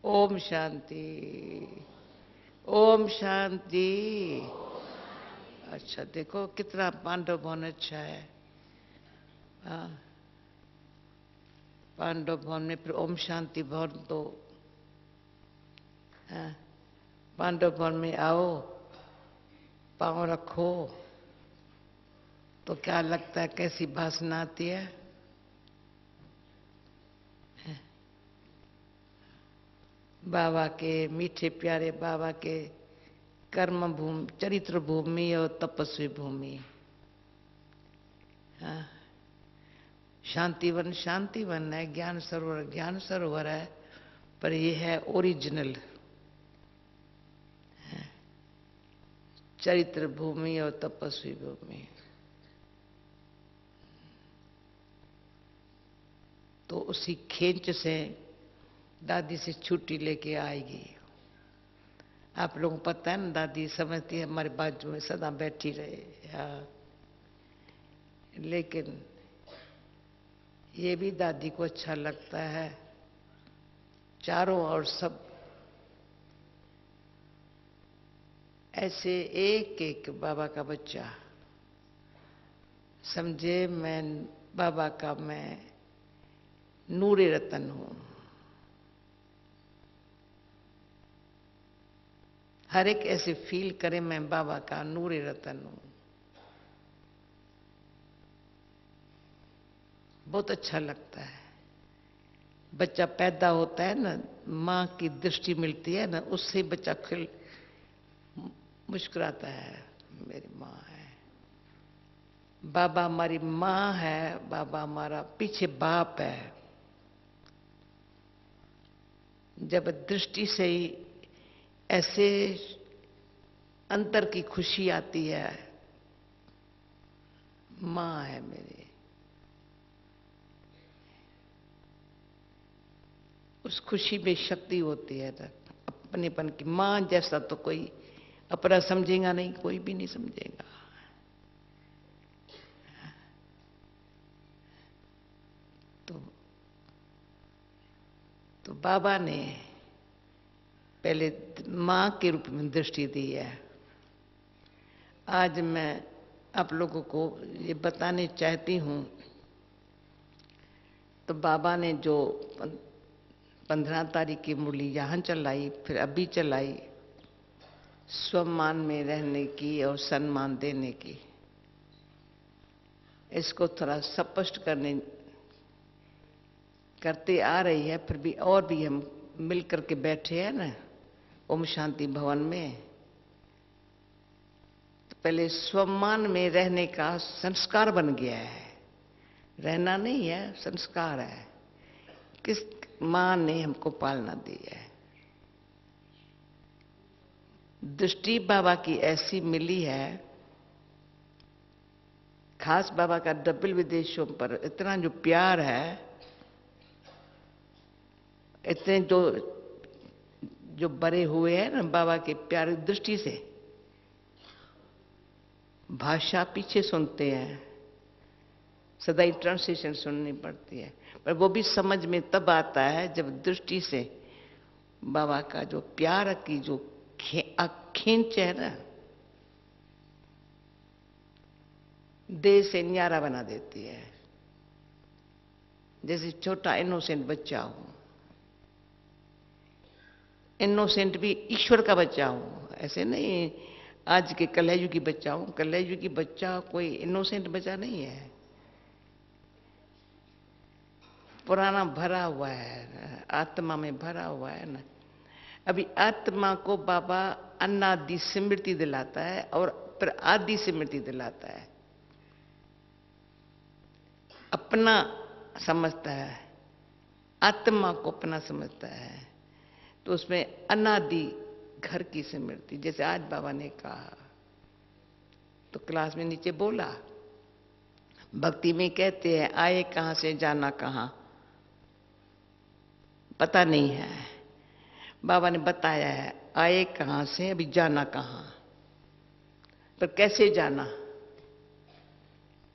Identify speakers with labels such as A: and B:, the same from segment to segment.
A: ओम शांति। ओम शांति। अच्छा देखो कितना पांडव भवन अच्छा है। हाँ, पांडव भवन में फिर ओम शांति भवन तो हाँ, पांडव भवन में आओ, पांव रखो तो क्या लगता है कैसी भाषा आती है। बाबा के मीठे प्यारे बाबा के कर्म भूमि, चरित्र भूमि और तपस्वी भूमि। हाँ, शांतिवन शांतिवन है, ज्ञान सरोवर ज्ञान सरोवर है, पर ये है ओरिजिनल चरित्र भूमि और तपस्वी भूमि। तो उसी खेंच से दादी से छुट्टी लेके आएगी। आप लोगों को पता है ना, दादी समझती है हमारे बाजू में सदा बैठी रहे। हाँ, लेकिन ये भी दादी को अच्छा लगता है, चारों ओर सब ऐसे एक एक बाबा का बच्चा समझे मैं बाबा का मैं नूरे रतन हूं। हर एक ऐसे फील करे मैं बाबा का नूरे रतन हूं। बहुत अच्छा लगता है। बच्चा पैदा होता है ना, माँ की दृष्टि मिलती है ना, उससे बच्चा खिल मुस्कुराता है, मेरी माँ है, बाबा हमारी माँ है, बाबा हमारा पीछे बाप है। जब दृष्टि से ही ऐसे अंतर की खुशी आती है, माँ है मेरी, उस खुशी में शक्ति होती है ना, अपनेपन की। माँ जैसा तो कोई अपना समझेगा नहीं, कोई भी नहीं समझेगा। तो बाबा ने पहले माँ के रूप में दृष्टि दी है। आज मैं आप लोगों को ये बताने चाहती हूँ, तो बाबा ने जो 15 तारीख की मुरली यहाँ चलाई, फिर अभी चलाई, स्वमान में रहने की और सम्मान देने की, इसको थोड़ा स्पष्ट करते आ रही है। फिर भी और भी हम मिल करके बैठे हैं ना ओम शांति भवन में, तो पहले स्वमान में रहने का संस्कार बन गया है। रहना नहीं है, संस्कार है। किस माँ ने हमको पालना दी है। दृष्टि बाबा की ऐसी मिली है, खास बाबा का डबल विदेशों पर इतना जो प्यार है, इतने जो बड़े हुए हैं ना बाबा के प्यार दृष्टि से, भाषा पीछे सुनते हैं, सदा ट्रांसलेशन सुननी पड़ती है, पर वो भी समझ में तब आता है जब दृष्टि से बाबा का जो प्यार की जो खींच है ना, देह से न्यारा बना देती है। जैसे छोटा इनोसेंट बच्चा हूं, इनोसेंट भी ईश्वर का बच्चा हूं, ऐसे नहीं आज के कलयुगी बच्चा हूं। कलयुगी बच्चा कोई इनोसेंट बच्चा नहीं है, पुराना भरा हुआ है, आत्मा में भरा हुआ है ना। अभी आत्मा को बाबा अनादि स्मृति दिलाता है और फिर आदि स्मृति दिलाता है। अपना समझता है, आत्मा को अपना समझता है, तो उसमें अनादि घर की स्मृति। जैसे आज बाबा ने कहा तो क्लास में नीचे बोला, भक्ति में कहते हैं आए कहां से जाना कहां, पता नहीं है। बाबा ने बताया है आए कहां से, अभी जाना कहां, पर कैसे जाना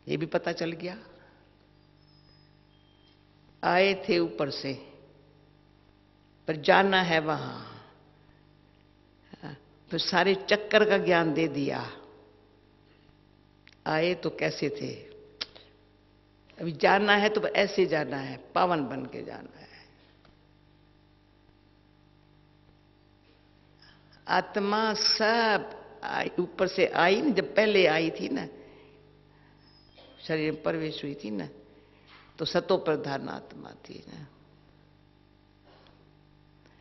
A: ये भी पता चल गया। आए थे ऊपर से, पर जाना है वहां। फिर सारे चक्कर का ज्ञान दे दिया। आए तो कैसे थे, अभी जाना है तो ऐसे जाना है, पावन बन के जाना है। आत्मा सब ऊपर से आई ना, जब पहले आई थी ना, शरीर में प्रवेश हुई थी ना, तो सतो प्रधान आत्मा थी ना।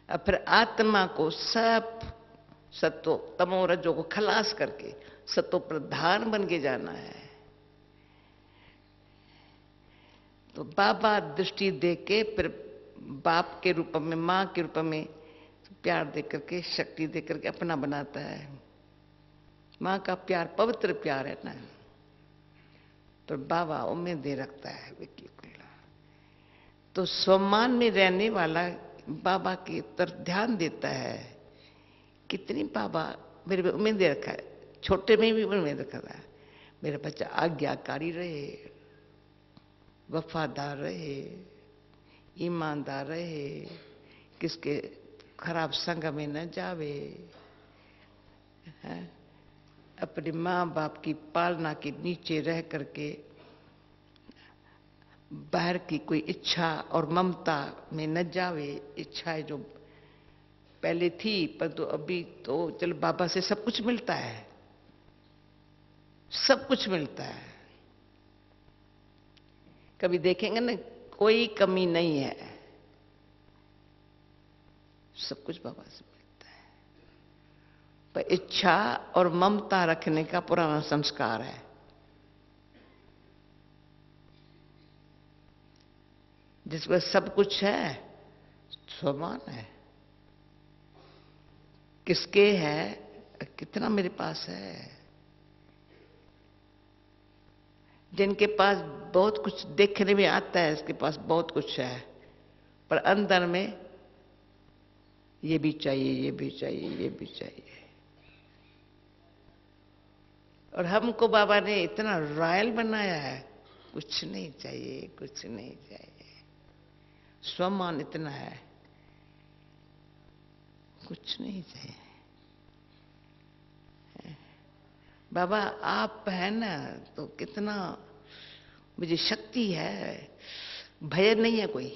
A: अब फिर आत्मा को सब सत्व तमो रजो को खलास करके सतो प्रधान बन के जाना है। तो बाबा दृष्टि दे के फिर बाप के रूप में, मां के रूप में प्यार दे करके, शक्ति दे करके अपना बनाता है। मां का प्यार पवित्र प्यार है ना, तो बाबा उम्मीदें रखता है विक्की को। तो सम्मान में रहने वाला बाबा की तरफ ध्यान देता है। कितनी बाबा मेरे पे उम्मीदें रखा है, छोटे में भी उम्मीद रखा था, मेरा बच्चा आज्ञाकारी रहे, वफादार रहे, ईमानदार रहे, किसके खराब संग में न जावे, अपने माँ बाप की पालना के नीचे रह करके बाहर की कोई इच्छा और ममता में न जावे। इच्छाएं जो पहले थी, पर तो अभी तो चलो बाबा से सब कुछ मिलता है, सब कुछ मिलता है। कभी देखेंगे ना, कोई कमी नहीं है, सब कुछ बाबा से मिलता है। पर इच्छा और ममता रखने का पुराना संस्कार है। जिसमें सब कुछ है, समान है, किसके है, कितना मेरे पास है। जिनके पास बहुत कुछ देखने में आता है, इसके पास बहुत कुछ है, पर अंदर में ये भी चाहिए, ये भी चाहिए, ये भी चाहिए। और हमको बाबा ने इतना रॉयल बनाया है, कुछ नहीं चाहिए, कुछ नहीं चाहिए। स्वमान इतना है, कुछ नहीं चाहिए। बाबा आप है ना, तो कितना मुझे शक्ति है, भय नहीं है कोई।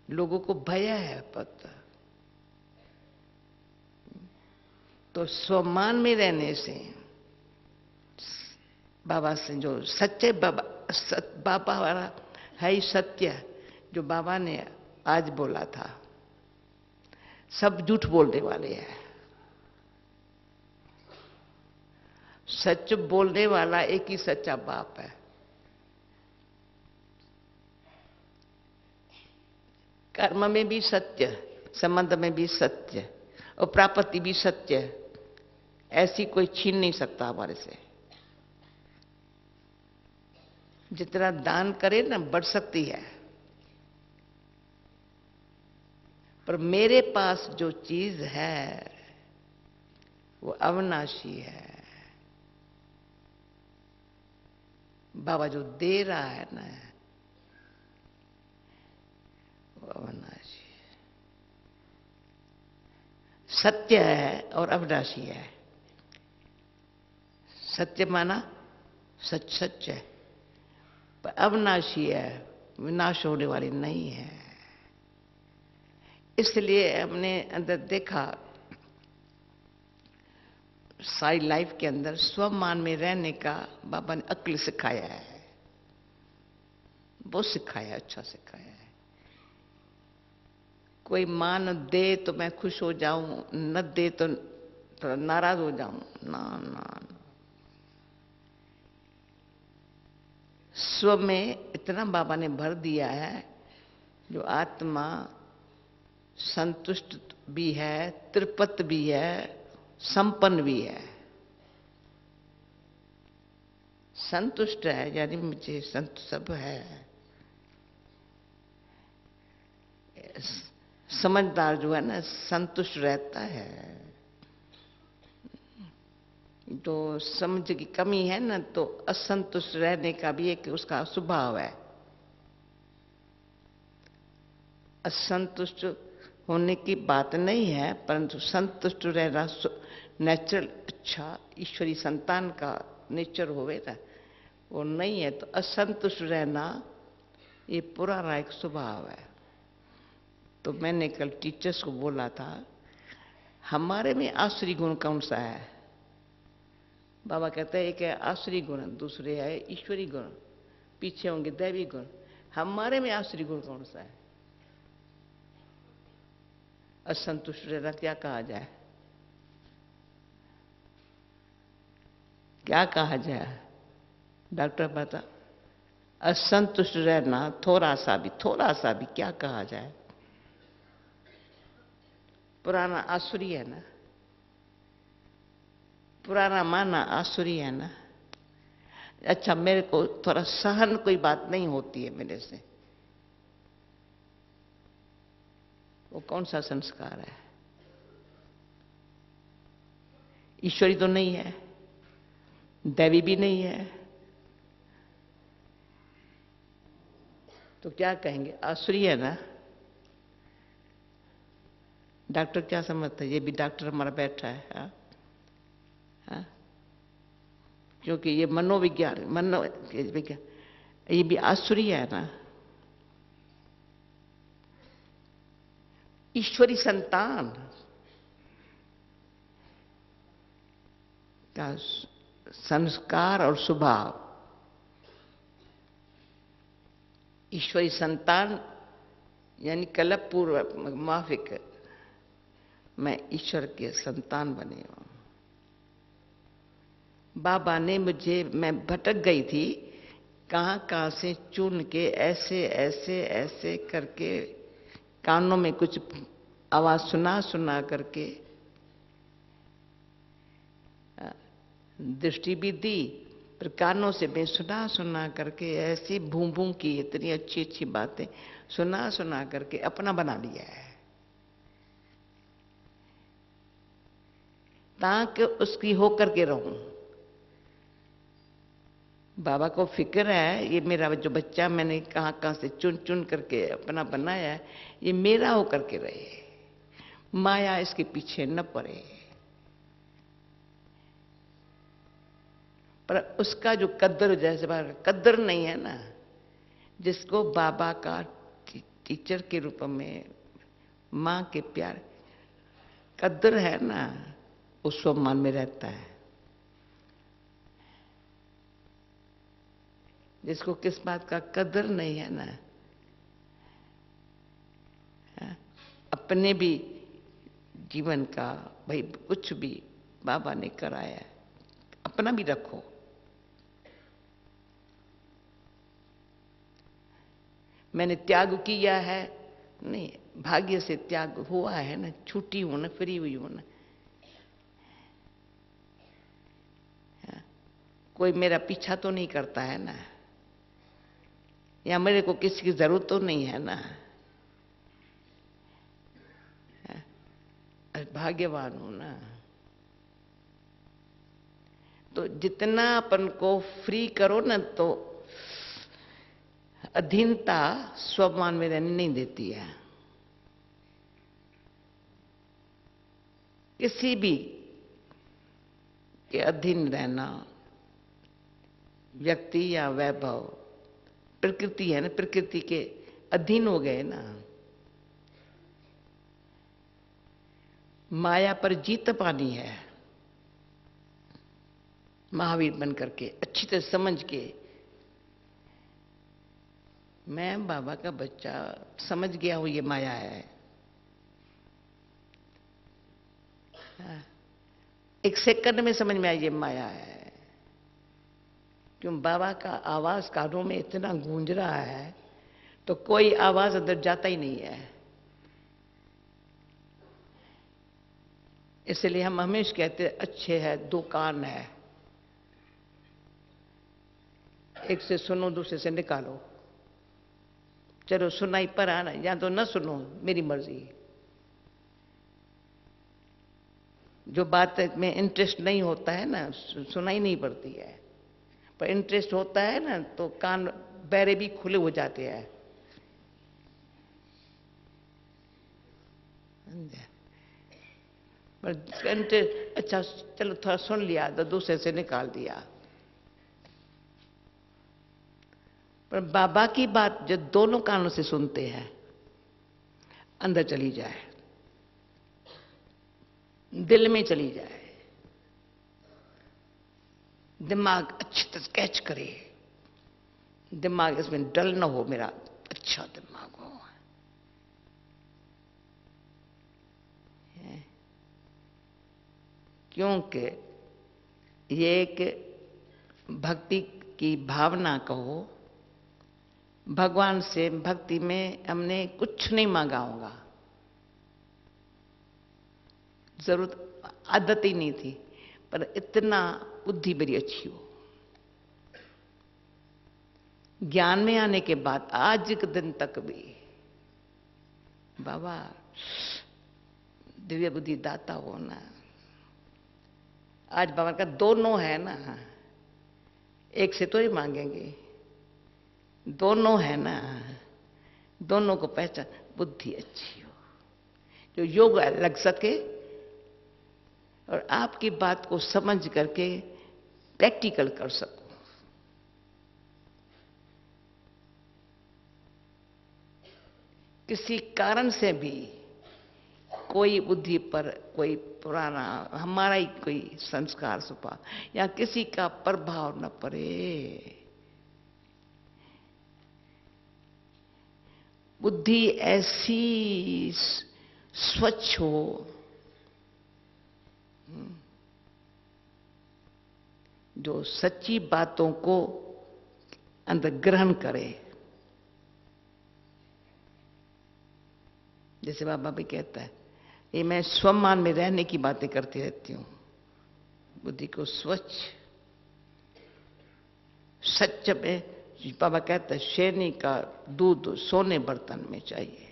A: लोगों को भय है पता। तो स्वमान में रहने से, बाबा से जो सच्चे बाबा, बाबा वाला है ही सत्य, जो बाबा ने आज बोला था। सब झूठ बोलने वाले हैं, सच बोलने वाला एक ही सच्चा बाप है। कर्म में भी सत्य, संबंध में भी सत्य, और प्राप्ति भी सत्य। ऐसी कोई छीन नहीं सकता हमारे से। जितना दान करे ना, बढ़ सकती है, पर मेरे पास जो चीज है वो अविनाशी है। बाबा जो दे रहा है ना, वो अविनाशी है, सत्य है और अविनाशी है। सत्य माना सच सच है, पर अविनाशी है, विनाश होने वाली नहीं है। इसलिए हमने अंदर देखा, सारी लाइफ के अंदर स्वमान में रहने का बाबा ने अक्ल सिखाया है, बहुत सिखाया, अच्छा सिखाया है। कोई मान दे तो मैं खुश हो जाऊं, न दे तो थोड़ा नाराज हो जाऊं, ना ना ना। स्व में इतना बाबा ने भर दिया है, जो आत्मा संतुष्ट भी है, तृप्त भी है, संपन्न भी है। संतुष्ट है यानी मुझे संत सब है। समझदार जो है ना, संतुष्ट रहता है। तो समझ की कमी है ना, तो असंतुष्ट रहने का भी एक उसका स्वभाव है। असंतुष्ट होने की बात नहीं है, परंतु संतुष्ट रहना नेचुरल, अच्छा ईश्वरी संतान का नेचर होवे ना, वो नहीं है। तो असंतुष्ट रहना ये पुराना एक स्वभाव है। तो मैंने कल टीचर्स को बोला था, हमारे में आसुरी गुण कौन सा है? बाबा कहते हैं एक है आसुरी गुण, दूसरे है ईश्वरी गुण, पीछे होंगे दैवी गुण। हमारे में आसुरी गुण कौन सा है? असंतुष्ट रहना क्या कहा जाए? क्या कहा जाए डॉक्टर बता? असंतुष्ट रहना थोड़ा सा भी क्या कहा जाए? पुराना आसुरी है ना, पुराना माना आसुरी है ना। अच्छा, मेरे को थोड़ा सहन कोई बात नहीं होती है मेरे से, वो कौन सा संस्कार है? ईश्वरी तो नहीं है, दैवी भी नहीं है, तो क्या कहेंगे? आसुरी है ना। डॉक्टर क्या समझता है? ये भी डॉक्टर हमारा बैठा है, हाँ? हाँ? क्योंकि ये मनोविज्ञान विज्ञान, ये भी आसुरी है ना। ईश्वरी संतान का संस्कार और स्वभाव, ईश्वरी संतान यानी कल्प पूर्व माफिक, मैं ईश्वर के संतान बने हूं। बाबा ने मुझे, मैं भटक गई थी, कहां कहां से चुन के ऐसे ऐसे ऐसे करके कानों में कुछ आवाज सुना सुना करके दृष्टि भी दी, पर कानों से मैं सुना सुना करके ऐसी भूं भूं की इतनी अच्छी अच्छी बातें सुना सुना करके अपना बना लिया है, ताकि उसकी होकर के रहूं। बाबा को फिक्र है, ये मेरा जो बच्चा मैंने कहां कहां से चुन चुन करके अपना बनाया है, ये मेरा होकर के रहे, माया इसके पीछे न पड़े। पर उसका जो कद्र, जैसे बाबा का कद्र नहीं है ना, जिसको बाबा का टीचर के रूप में मां के प्यार कद्र है ना, उस सम्मान में रहता है। जिसको किस बात का कद्र नहीं है ना, अपने भी जीवन का भाई कुछ भी बाबा ने कराया है, अपना भी रखो। मैंने त्याग किया है नहीं, भाग्य से त्याग हुआ है ना, छूटी हूं ना, फ्री हुई हूं ना। कोई मेरा पीछा तो नहीं करता है ना, या मेरे को किसी की जरूरत तो नहीं है ना। भाग्यवान हूं ना। तो जितना अपन को फ्री करो ना, तो अधीनता स्वाभिमान में रहने नहीं देती है। किसी भी के अधीन रहना, व्यक्ति या वैभव, प्रकृति है ना, प्रकृति के अधीन हो गए ना। माया पर जीत पानी है, महावीर बन करके अच्छी तरह समझ के, मैं बाबा का बच्चा समझ गया हूं ये माया है। एक सेकंड में समझ में आई ये माया है। क्यों? बाबा का आवाज कानों में इतना गूंज रहा है, तो कोई आवाज अंदर जाता ही नहीं है। इसलिए हम हमेशा कहते हैं अच्छे है, दो कान है, एक से सुनो, दूसरे से निकालो। चलो सुनाई पर आना, या तो न सुनो, मेरी मर्जी। जो बात में इंटरेस्ट नहीं होता है ना, सुनाई नहीं पड़ती है, पर इंटरेस्ट होता है ना, तो कान बहरे भी खुले हो जाते हैं। समझे? पर घंटे अच्छा चलो थोड़ा सुन लिया तो दूसरे से निकाल दिया। पर बाबा की बात जो दोनों कानों से सुनते हैं अंदर चली जाए, दिल में चली जाए, दिमाग अच्छी तरह कैच करे, दिमाग इसमें डल ना हो, मेरा अच्छा दिमाग हो। क्योंकि ये एक भक्ति की भावना कहो, भगवान से भक्ति में हमने कुछ नहीं मांगा होगा, जरूरत आदत ही नहीं थी, पर इतना बुद्धि बड़ी अच्छी हो। ज्ञान में आने के बाद आज के दिन तक भी बाबा दिव्य बुद्धि दाता हो ना। आज बाबा का दोनों है ना, एक से तो ही मांगेंगे, दोनों है ना, दोनों को पहचान, बुद्धि अच्छी हो, जो योग लग सके और आपकी बात को समझ करके प्रैक्टिकल कर सको। किसी कारण से भी कोई बुद्धि पर कोई पुराना हमारा ही कोई संस्कार छुपा या किसी का प्रभाव न पड़े। बुद्धि ऐसी स्वच्छ हो, जो सच्ची बातों को अंदर ग्रहण करे। जैसे बाबा भी कहता है, ये मैं स्वमान में रहने की बातें करती रहती हूं। बुद्धि को स्वच्छ सच में बाबा कहता है, शेरनी का दूध सोने बर्तन में चाहिए,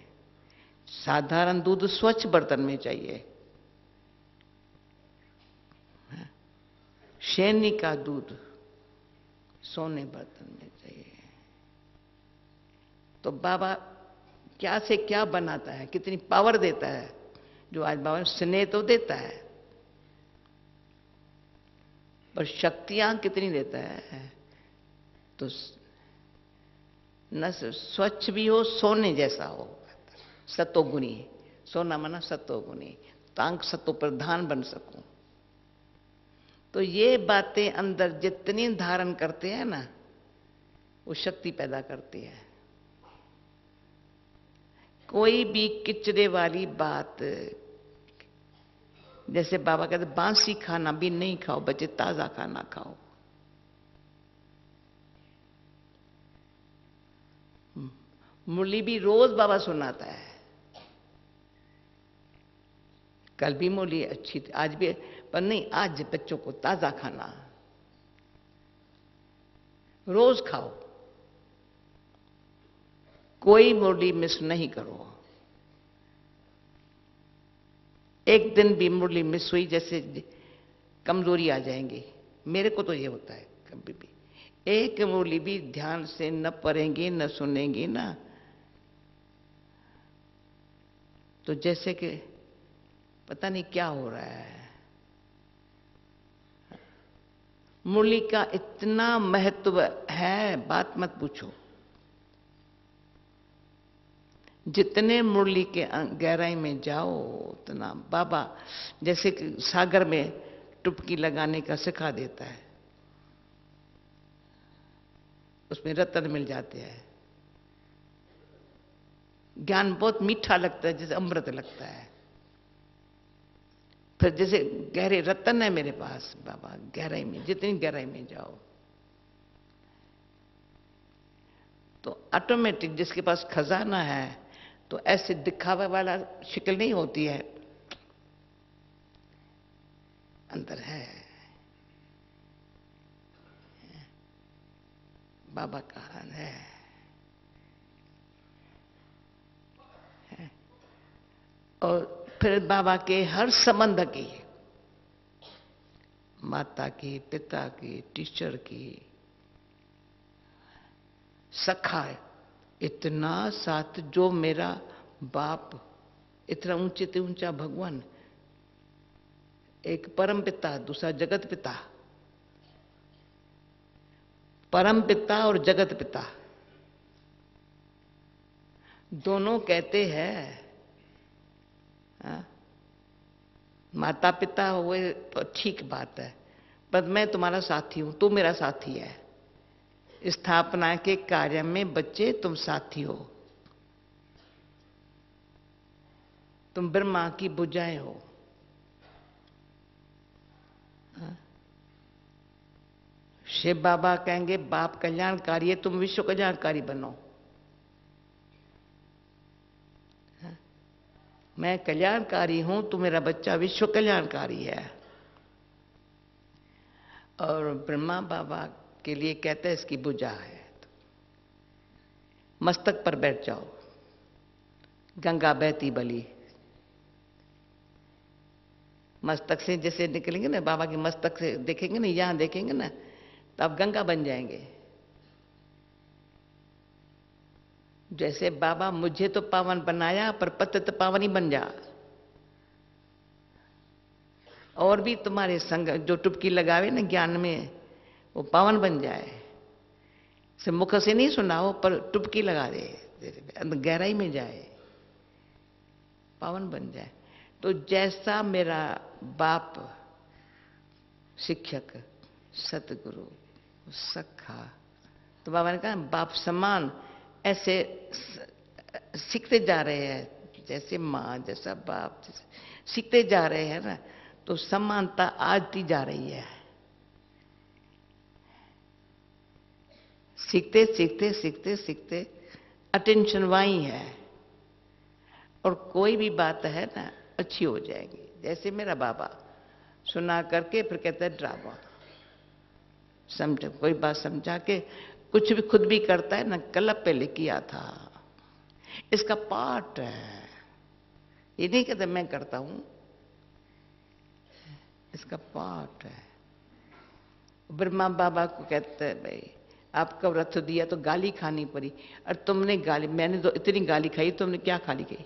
A: साधारण दूध स्वच्छ बर्तन में चाहिए। शेरनी का दूध सोने बर्तन में चाहिए। तो बाबा क्या से क्या बनाता है, कितनी पावर देता है। जो आज बाबा स्नेह तो देता है, पर शक्तियां कितनी देता है। तो न स्वच्छ भी हो, सोने जैसा हो, सतोगुणी। सोना माना सतोगुणी, तांग सतो प्रधान बन सकूं। तो ये बातें अंदर जितनी धारण करते हैं ना, वो शक्ति पैदा करती है। कोई भी किचरे वाली बात, जैसे बाबा कहते बांसी खाना भी नहीं खाओ बच्चे, ताजा खाना खाओ। मुरली भी रोज बाबा सुनाता है। कल भी मुरली अच्छी थी, आज भी, पर नहीं, आज बच्चों को ताजा खाना रोज खाओ, कोई मुरली मिस नहीं करो। एक दिन भी मुरली मिस हुई जैसे कमजोरी आ जाएंगी। मेरे को तो ये होता है, कभी भी एक मुरली भी ध्यान से न पढ़ेंगे न सुनेंगे ना, तो जैसे कि पता नहीं क्या हो रहा है। मुरली का इतना महत्व है, बात मत पूछो। जितने मुरली के गहराई में जाओ उतना बाबा जैसे कि सागर में टुपकी लगाने का सिखा देता है, उसमें रत्न मिल जाते हैं। ज्ञान बहुत मीठा लगता है, जैसे अमृत लगता है। फिर जैसे गहरे रत्न है मेरे पास बाबा, गहराई में, जितनी गहराई में जाओ तो ऑटोमेटिक जिसके पास खजाना है, तो ऐसे दिखावे वाला शक्ल नहीं होती है, अंदर है। बाबा का हाल है। और फिर बाबा के हर संबंध की, माता की, पिता की, टीचर की, सखा, इतना साथ जो मेरा बाप इतना ऊंचे से ऊंचा भगवान, एक परम पिता, दूसरा जगत पिता। परम पिता और जगत पिता दोनों कहते हैं, माता पिता हुए तो ठीक बात है, पर मैं तुम्हारा साथी हूं, तू मेरा साथी है। स्थापना के कार्य में बच्चे तुम साथी हो, तुम ब्रह्मा की भुजाएं हो। शिव बाबा कहेंगे बाप कल्याणकारी है, तुम विश्व कल्याणकारी बनो। मैं कल्याणकारी हूं, तू मेरा बच्चा विश्व कल्याणकारी है। और ब्रह्मा बाबा के लिए कहते हैं इसकी भुजा है, मस्तक पर बैठ जाओ, गंगा बहती बली। मस्तक से जैसे निकलेंगे ना, बाबा के मस्तक से देखेंगे ना, यहां देखेंगे ना, तो आप गंगा बन जाएंगे। जैसे बाबा मुझे तो पावन बनाया, पर पतित पावनी बन जा। और भी तुम्हारे संग जो टुपकी लगावे ना ज्ञान में, वो पावन बन जाए। से मुख से नहीं सुनाओ, पर टुपकी लगा दे, गहराई में जाए, पावन बन जाए। तो जैसा मेरा बाप शिक्षक, सतगुरु, सखा, तो बाबा ने कहा बाप समान ऐसे सीखते जा रहे हैं, जैसे माँ जैसा बाप जैसे सीखते जा रहे हैं ना, तो समानता आती जा रही है। सीखते सीखते सीखते सीखते अटेंशन वही है, और कोई भी बात है ना अच्छी हो जाएगी। जैसे मेरा बाबा सुना करके फिर कहता है ड्रामा, समझो कोई बात समझा के कुछ भी खुद भी करता है ना, कल पहले किया था, इसका पार्ट है। ये नहीं कहते मैं करता हूं, इसका पार्ट है। ब्रह्मा बाबा को कहते हैं भाई आपका व्रत दिया तो गाली खानी पड़ी, और तुमने गाली, मैंने तो इतनी गाली खाई, तुमने क्या खाली गई।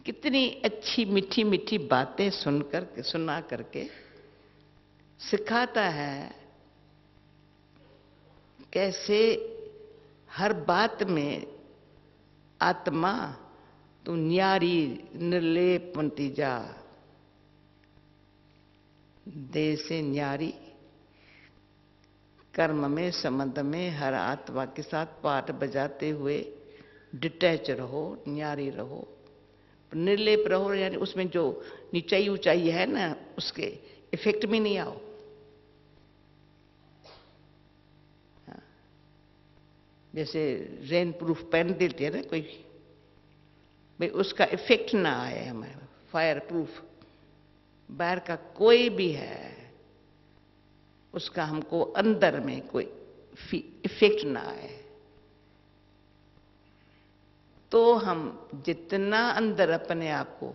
A: कितनी अच्छी मीठी मीठी बातें सुनकर सुना करके सिखाता है कैसे हर बात में आत्मा तू न्यारी निर्लेप बनती जा, देह से न्यारी, कर्म में संबंध में हर आत्मा के साथ पाठ बजाते हुए डिटैच रहो, न्यारी रहो, निर्लेप रहो। यानी उसमें जो नीचाई ऊंचाई है ना, उसके इफेक्ट में नहीं आओ। जैसे रेन प्रूफ पेन देते हैं ना कोई, भाई उसका इफेक्ट ना आए हमें। फायर प्रूफ बाहर का कोई भी है, उसका हमको अंदर में कोई इफेक्ट ना आए। तो हम जितना अंदर अपने आप को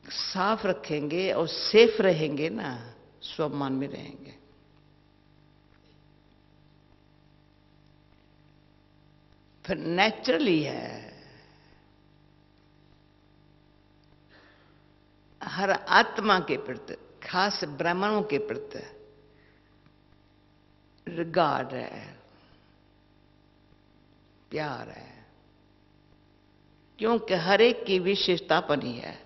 A: साफ रखेंगे और सेफ रहेंगे ना, स्वाभिमान में रहेंगे। फिर नेचुरली है, हर आत्मा के प्रति, खास ब्राह्मणों के प्रति रिगार्ड है, प्यार है, क्योंकि हर एक की विशेषता बनी है।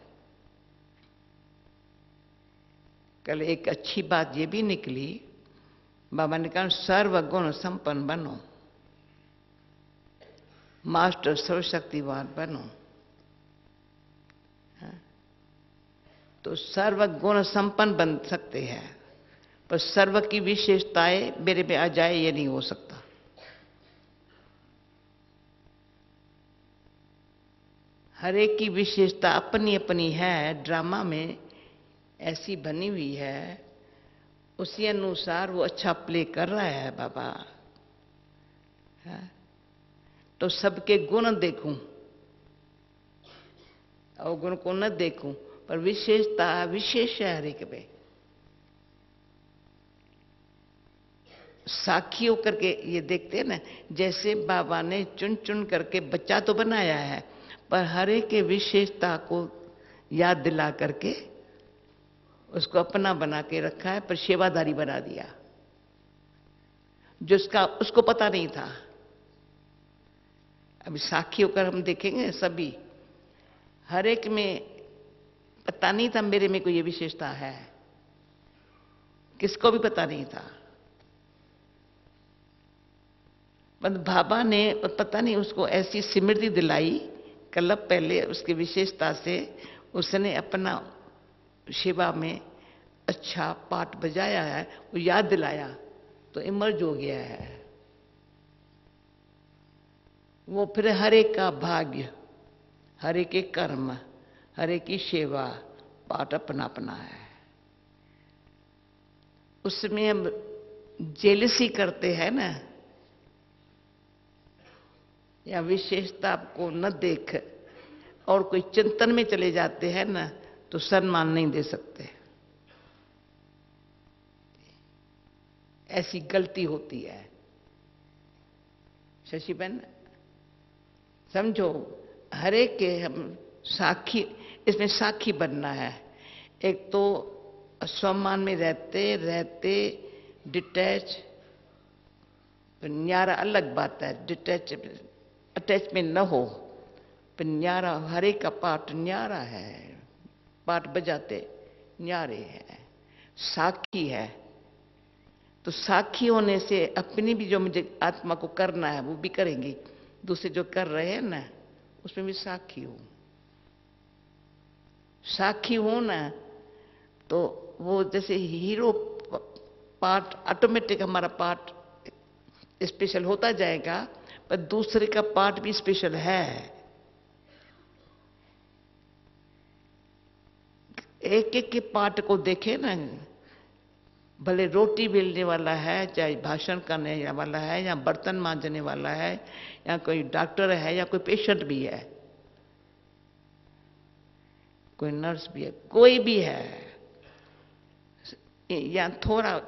A: कल एक अच्छी बात ये भी निकली, बाबा ने कहा सर्वगुण संपन्न बनो, मास्टर सर्वशक्तिवान बनो। तो सर्वगुण संपन्न बन सकते हैं, पर सर्व की विशेषताएं मेरे में आ जाए ये नहीं हो सकता। हर एक की विशेषता अपनी अपनी है, ड्रामा में ऐसी बनी हुई है, उसी अनुसार वो अच्छा प्ले कर रहा है बाबा। तो सबके गुण देखूं, अवगुण को न देखूं, पर विशेषता विशेष है हर एक में। साखी होकर के ये देखते हैं ना, जैसे बाबा ने चुन चुन करके बच्चा तो बनाया है, पर हर एक के विशेषता को याद दिला करके उसको अपना बना के रखा है, पर सेवादारी बना दिया, जिसका उसको पता नहीं था। अभी साखी होकर हम देखेंगे, सभी हर एक में पता नहीं था मेरे में कोई ये विशेषता है, किसको भी पता नहीं था। पर बाबा ने पता नहीं उसको ऐसी स्मृति दिलाई, कल्लभ पहले उसकी विशेषता से उसने अपना सेवा में अच्छा पाठ बजाया है, वो याद दिलाया तो इमर्ज हो गया है। वो फिर हर एक का भाग्य, हर एक के कर्म, हर एक की सेवा पाठ अपना अपना है। उसमें हम जेलसी करते हैं ना, या विशेषता को न देख और कोई चिंतन में चले जाते हैं ना, तो सम्मान नहीं दे सकते। ऐसी गलती होती है शशि बहन, समझो। हर एक के हम साखी, इसमें साखी बनना है। एक तो सम्मान में रहते रहते डिटैच, न्यारा अलग बात है, डिटैच अटैच में न हो, पर न्यारा, हर एक का पाठ न्यारा है, पाठ बजाते न्यारे हैं, साखी है। तो साखी होने से अपनी भी जो मुझे आत्मा को करना है वो भी करेंगी, दूसरे जो कर रहे हैं ना उसमें भी साखी हूं। साखी हो ना तो वो जैसे हीरो पार्ट ऑटोमेटिक हमारा पार्ट स्पेशल होता जाएगा, पर दूसरे का पार्ट भी स्पेशल है। एक एक के पार्ट को देखे ना, भले रोटी बेलने वाला है, चाहे भाषण करने वाला है, या बर्तन मांजने वाला है, या कोई डॉक्टर है, या कोई पेशेंट भी है, कोई नर्स भी है, कोई भी है, या थोड़ा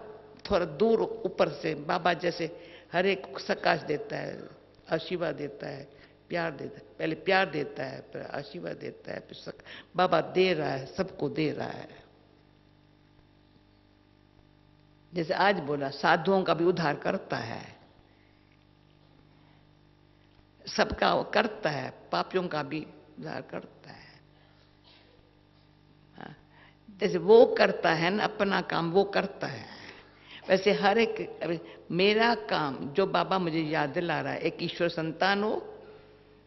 A: थोड़ा दूर ऊपर से बाबा जैसे हर एक को सकाश देता है, आशीर्वाद देता है, प्यार देता है, पहले प्यार देता है, फिर आशीर्वाद देता है, फिर बाबा दे रहा है, सबको दे रहा है। जैसे आज बोला, साधुओं का भी उद्धार करता है, सबका वो करता है, पापियों का भी उद्धार करता है। जैसे वो करता है ना, अपना काम वो करता है, वैसे हर एक मेरा काम जो बाबा मुझे याद दिला रहा है, एक ईश्वर संतान हो,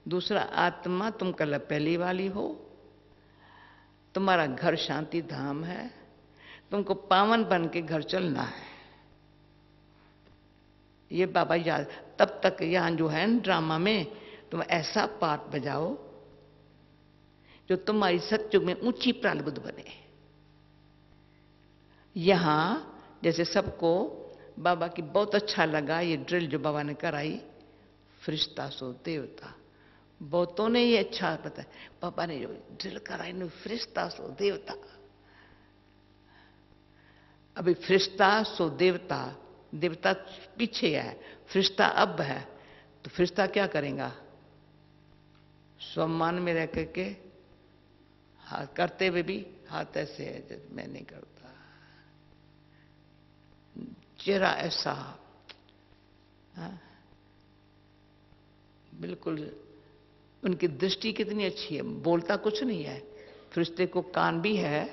A: दूसरा आत्मा तुम कल पहली वाली हो, तुम्हारा घर शांति धाम है, तुमको पावन बन के घर चलना है। ये बाबा याद, तब तक यहां जो है ड्रामा में तुम ऐसा पाठ बजाओ जो तुम्हारी सत्युग में ऊंची प्रालब्ध बने। यहां जैसे सबको बाबा की बहुत अच्छा लगा ये ड्रिल जो बाबा ने कराई, फरिश्ता सो देवता, बहुतों ने ये अच्छा बताया, बाबा ने जो ड्रिल कराई ना, फरिश्ता सो देवता। अभी फरिश्ता सो देवता, देवता पीछे है, फरिश्ता अब है, तो फरिश्ता क्या करेगा? सम्मान में रह करके हाथ करते हुए भी हाथ ऐसे है जैसे मैं नहीं करता, चेहरा ऐसा, बिल्कुल। उनकी दृष्टि कितनी अच्छी है, बोलता कुछ नहीं है, फरिश्ते को कान भी है,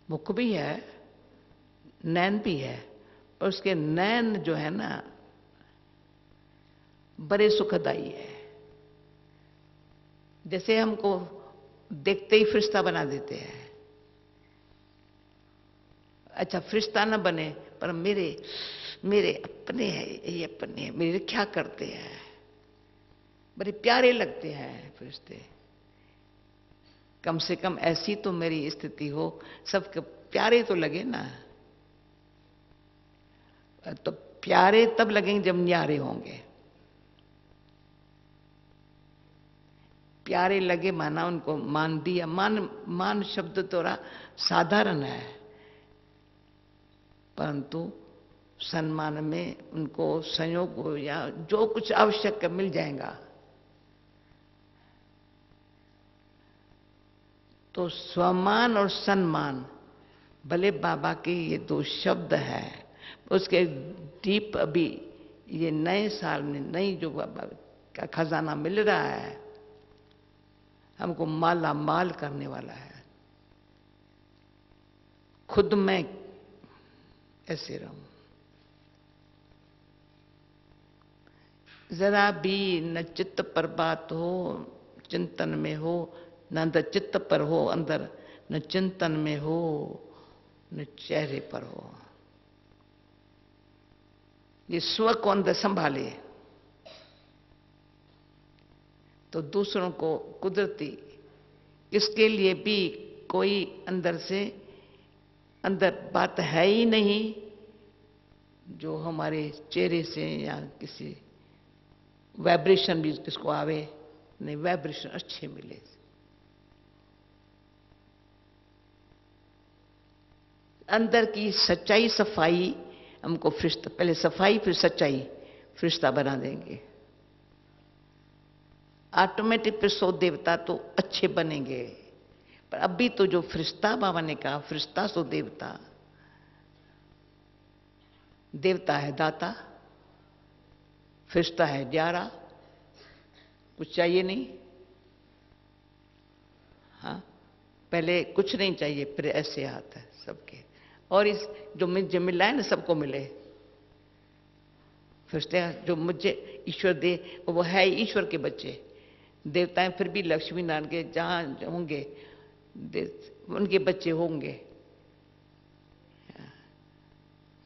A: मुख भी है, नैन भी है, और उसके नैन जो है ना बड़े सुखदाई है, जैसे हमको देखते ही फरिश्ता बना देते हैं। अच्छा फरिश्ता ना बने, पर मेरे मेरे अपने हैं, ये अपने हैं, मेरे क्या करते हैं, बड़े प्यारे लगते हैं फरिश्ते। कम से कम ऐसी तो मेरी स्थिति हो, सबके प्यारे तो लगे ना। तो प्यारे तब लगेंगे जब न्यारे होंगे। प्यारे लगे माना उनको मान दिया, मान मान शब्द थोड़ा साधारण है, परंतु सम्मान में उनको संयोग या जो कुछ आवश्यक मिल जाएगा। तो स्वमान और सम्मान, भले बाबा के ये दो शब्द है, उसके डीप अभी ये नए साल में नई जो बाबा का खजाना मिल रहा है, हमको माला माल करने वाला है। खुद मैं ऐसे रहूं, जरा भी न चित्त पर बात हो, चिंतन में हो, न अंदर चित्त पर हो, अंदर न चिंतन में हो, न चेहरे पर हो। ये स्व को अंदर संभाले तो दूसरों को कुदरती, इसके लिए भी कोई अंदर से अंदर बात है ही नहीं जो हमारे चेहरे से या किसी वाइब्रेशन भी किसको आवे नहीं, वाइब्रेशन अच्छे मिले। अंदर की सच्चाई सफाई हमको फरिश्ता, पहले सफाई फिर सच्चाई, फरिश्ता बना देंगे। ऑटोमेटिक फिर 100 देवता तो अच्छे बनेंगे। पर अभी तो जो फरिश्ता बाबा ने कहा, फरिश्ता सो देवता, देवता है दाता, फरिश्ता है न्यारा, कुछ चाहिए नहीं। हाँ, पहले कुछ नहीं चाहिए, फिर ऐसे आता है सबके। और इस जो मुझे मिला है ना, सबको मिले। फरिश्ता जो मुझे ईश्वर दे, वो है ईश्वर के बच्चे। देवताएं फिर भी लक्ष्मी नारायण के जहां होंगे उनके बच्चे होंगे,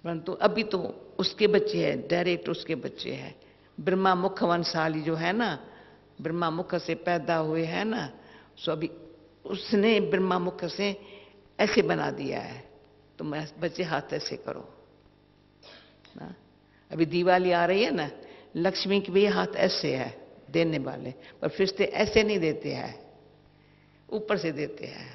A: परंतु अभी तो उसके बच्चे हैं, डायरेक्ट उसके बच्चे हैं। ब्रह्मा मुख वंशाली जो है ना, ब्रह्मा मुख से पैदा हुए हैं ना, सो अभी उसने ब्रह्मा मुख से ऐसे बना दिया है। तो मैं बच्चे हाथ ऐसे करो ना। अभी दिवाली आ रही है ना, लक्ष्मी के भी हाथ ऐसे है देने वाले, पर फरिश्ते ऐसे नहीं देते हैं, ऊपर से देते हैं।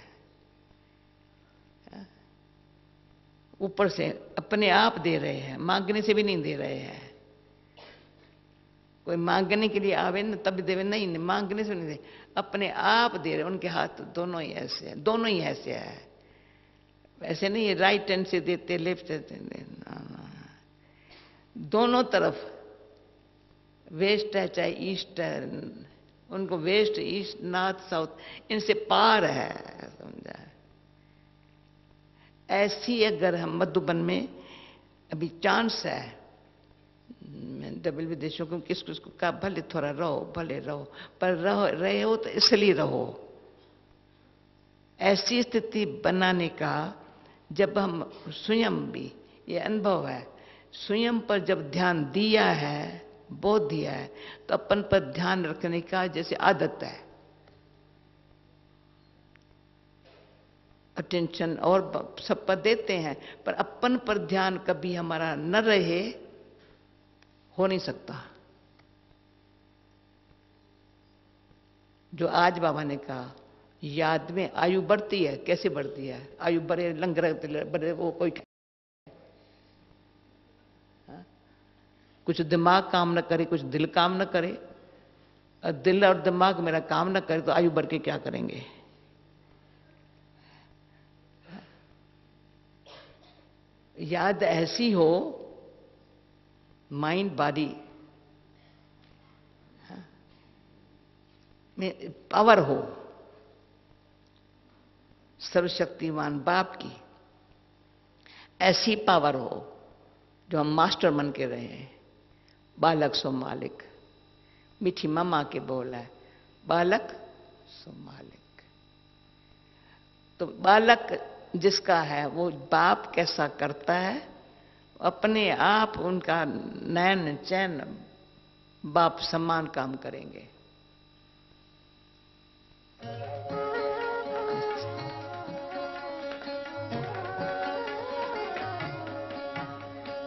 A: ऊपर से अपने आप दे रहे हैं, मांगने से भी नहीं दे रहे हैं। कोई मांगने के लिए आवे ना तब देवे, नहीं, नहीं मांगने से नहीं दे, अपने आप दे रहे। उनके हाथ दोनों ही ऐसे हैं, दोनों ही ऐसे है। ऐसे नहीं राइट हैंड से देते, लेफ्ट हैंड से देते, दोनों तरफ। वेस्ट है चाहे ईस्ट है, उनको वेस्ट ईस्ट नॉर्थ साउथ इनसे पार है, समझा। ऐसी अगर हम मधुबन में अभी चांस है, डबल विदेशों को किस किसको का भले थोड़ा रहो, भले रहो, पर रहे हो तो इसलिए रहो। ऐसी स्थिति बनाने का जब हम स्वयं भी, ये अनुभव है, स्वयं पर जब ध्यान दिया है, बोध दिया है, तो अपन पर ध्यान रखने का जैसे आदत है, अटेंशन और सब पर देते हैं, पर अपन पर ध्यान कभी हमारा न रहे, हो नहीं सकता। जो आज बाबा ने कहा, याद में आयु बढ़ती है, कैसे बढ़ती है? आयु बढ़े लंगर बढ़े, वो कोई कुछ दिमाग काम न करे, कुछ दिल काम न करे, और दिल और दिमाग मेरा काम न करे तो आयु बढ़ के क्या करेंगे? याद ऐसी हो, माइंड बॉडी में पावर हो, सर्वशक्तिमान बाप की ऐसी पावर हो जो हम मास्टर बन के रहे हैं। बालक सो मालिक, मीठी मम्मा के बोल है, बालक सो मालिक। तो बालक जिसका है वो बाप कैसा करता है, अपने आप उनका नैन चैन बाप समान काम करेंगे।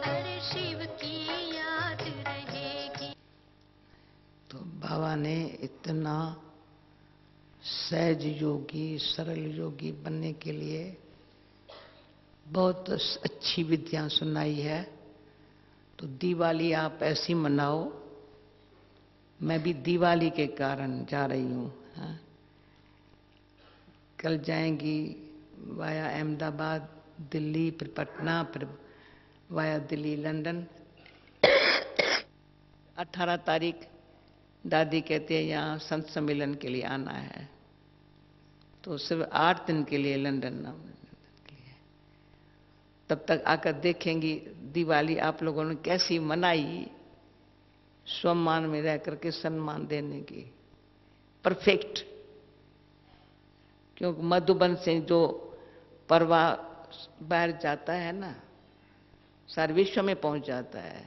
B: अरे शिव की याद रहेगी।
A: तो बाबा ने इतना सहज योगी, सरल योगी बनने के लिए बहुत अच्छी विद्या सुनाई है। तो दिवाली आप ऐसी मनाओ। मैं भी दिवाली के कारण जा रही हूँ। कल जाएंगी वाया अहमदाबाद, दिल्ली, फिर पटना, फिर वाया दिल्ली लंदन। 18 तारीख दादी कहती है यहाँ संत सम्मेलन के लिए आना है, तो सिर्फ 8 दिन के लिए लंदन ना, तब तक आकर देखेंगी दिवाली आप लोगों ने कैसी मनाई, सम्मान में रह करके सम्मान देने की परफेक्ट। क्योंकि मधुबन से जो परवा बाहर जाता है ना, सारे विश्व में पहुंच जाता है।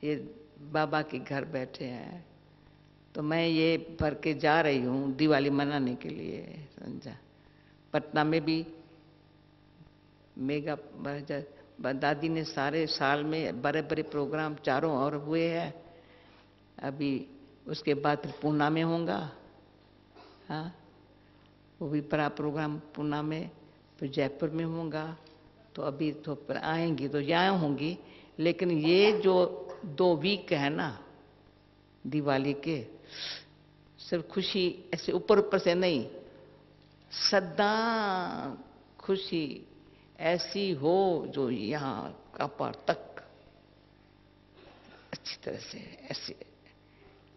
A: ये बाबा के घर बैठे हैं, तो मैं ये भर के जा रही हूँ दिवाली मनाने के लिए, समझा। पटना में भी मेगा दादी ने सारे साल में बड़े बड़े प्रोग्राम चारों ओर हुए हैं। अभी उसके बाद फिर पूना में होगा, हाँ वो भी बड़ा प्रोग्राम पूना में, फिर जयपुर में होगा। तो अभी तो फिर आएंगी तो यहाँ होंगी, लेकिन ये जो 2 वीक है ना दिवाली के, सिर्फ खुशी ऐसे ऊपर ऊपर से नहीं, सदा खुशी ऐसी हो जो यहाँ कपार तक अच्छी तरह से ऐसे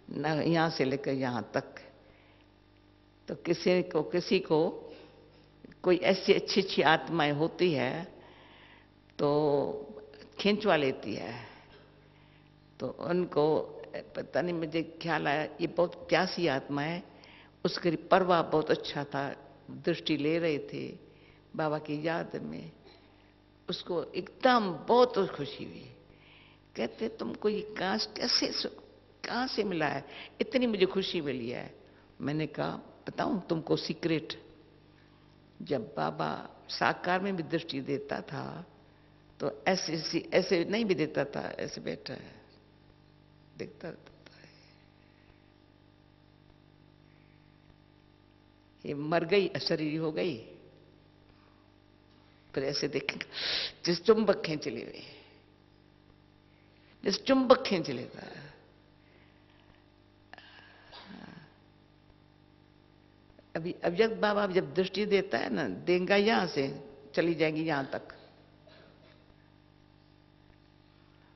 A: न, यहाँ से लेकर यहाँ तक। तो किसी को कोई ऐसी अच्छी अच्छी आत्माएं होती है तो खींचवा लेती है, तो उनको पता नहीं, मुझे ख्याल आया ये बहुत प्यासी आत्मा है, उसकी परवाह बहुत अच्छा था, दृष्टि ले रहे थे बाबा की याद में, उसको एकदम बहुत खुशी हुई। कहते तुमको ये कांच कहाँ से मिला है, इतनी मुझे खुशी मिली है। मैंने कहा बताऊं तुमको सीक्रेट, जब बाबा साकार में भी दृष्टि देता था तो ऐसे नहीं भी देता था, ऐसे बैठा है देखता रहता है। ये मर गई, शरीर हो गई, फिर ऐसे देखेंगे जिस चुंबक खींच ले हुए, जिस चुंबक खींच लेता है। अभी अब जब बाबा जब दृष्टि देता है ना, देगा यहां से चली जाएगी यहां तक,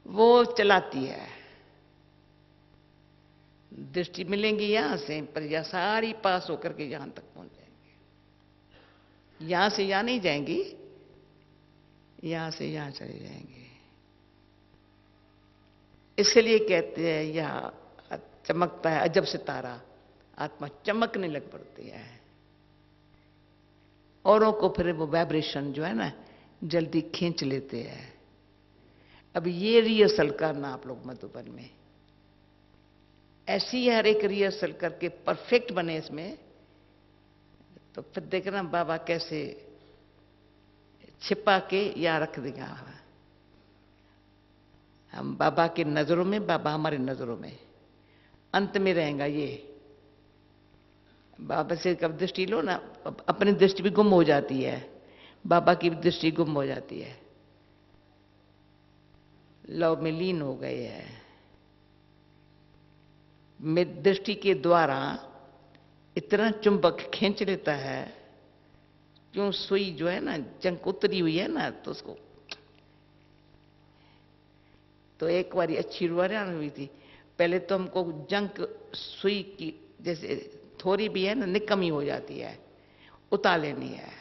A: वो चलाती है। दृष्टि मिलेंगी यहां से, पर यह सारी पास होकर के यहां तक पहुंच जाएंगे। यहां से यहां नहीं जाएंगी, यहां से यहां चले जाएंगे। इसलिए कहते हैं यह चमकता है अजब सितारा, आत्मा चमकने लग पड़ती है, औरों को फिर वो वाइब्रेशन जो है ना जल्दी खींच लेते हैं। अब ये रिहर्सल करना आप लोग मधुबन में, ऐसी हर एक रिहर्सल करके परफेक्ट बने इसमें, तो फिर देखना बाबा कैसे छिपा के या रख देगा। हम बाबा की नजरों में, बाबा हमारी नजरों में, अंत में रहेगा ये। बाबा से कब दृष्टि लो ना, अपनी दृष्टि भी गुम हो जाती है, बाबा की दृष्टि गुम हो जाती है, लव में लीन हो गए हैं। में दृष्टि के द्वारा इतना चुंबक खींच लेता है, क्यों सुई जो है ना जंक उतरी हुई है ना, तो उसको तो एक बारी अच्छी रुआन हुई थी। पहले तो हमको जंक सुई की जैसे थोड़ी भी है ना निकमी हो जाती है, उतार लेनी है।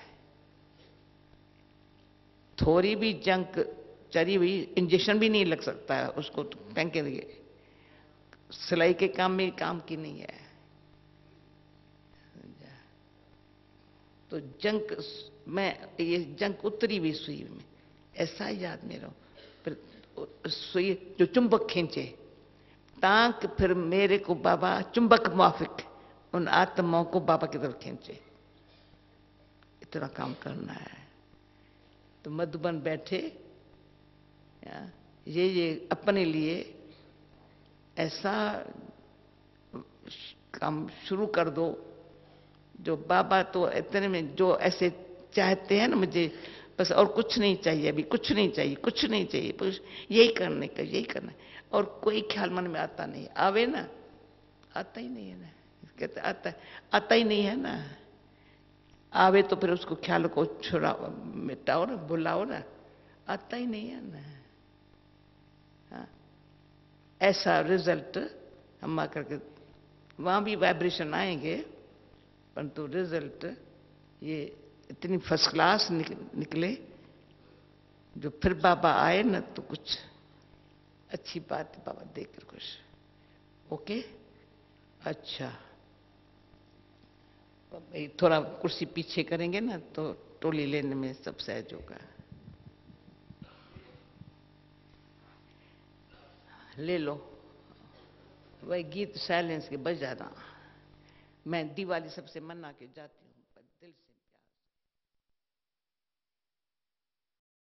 A: थोड़ी भी जंक चरी हुई इंजेक्शन भी नहीं लग सकता है उसको, फेंक के दिए, सिलाई के काम में काम की नहीं है। तो जंक में ये जंक उतरी हुई सुई में, ऐसा ही याद में रहो। फिर सुई जो चुंबक खींचे, ताकि फिर मेरे को बाबा चुंबक माफिक उन आत्माओं को बाबा की तरफ खींचे, इतना काम करना है। तो मधुबन बैठे ये अपने लिए ऐसा काम शुरू कर दो, जो बाबा तो इतने में जो ऐसे चाहते हैं ना, मुझे बस और कुछ नहीं चाहिए, अभी कुछ नहीं चाहिए, कुछ नहीं चाहिए, बस यही करने का, यही करना है, और कोई ख्याल मन में आता नहीं, आवे ना, आता ही नहीं है ना। कहते आता आता ही नहीं है ना। आवे तो फिर उसको ख्याल को छुड़ाओ, मिटाओ ना, बुलाओ ना, आता ही नहीं है ना। हाँ, ऐसा रिजल्ट हम आकर के वहां भी वाइब्रेशन आएंगे, परंतु रिजल्ट ये इतनी फर्स्ट क्लास निकले, जो फिर बाबा आए ना तो कुछ अच्छी बात है, बाबा देखकर खुश। ओके, अच्छा भाई थोड़ा कुर्सी पीछे करेंगे ना तो टोली लेने में सब सहज होगा। ले लो वही गीत साइलेंस के बजाना। मैं दिवाली सबसे मना के जाती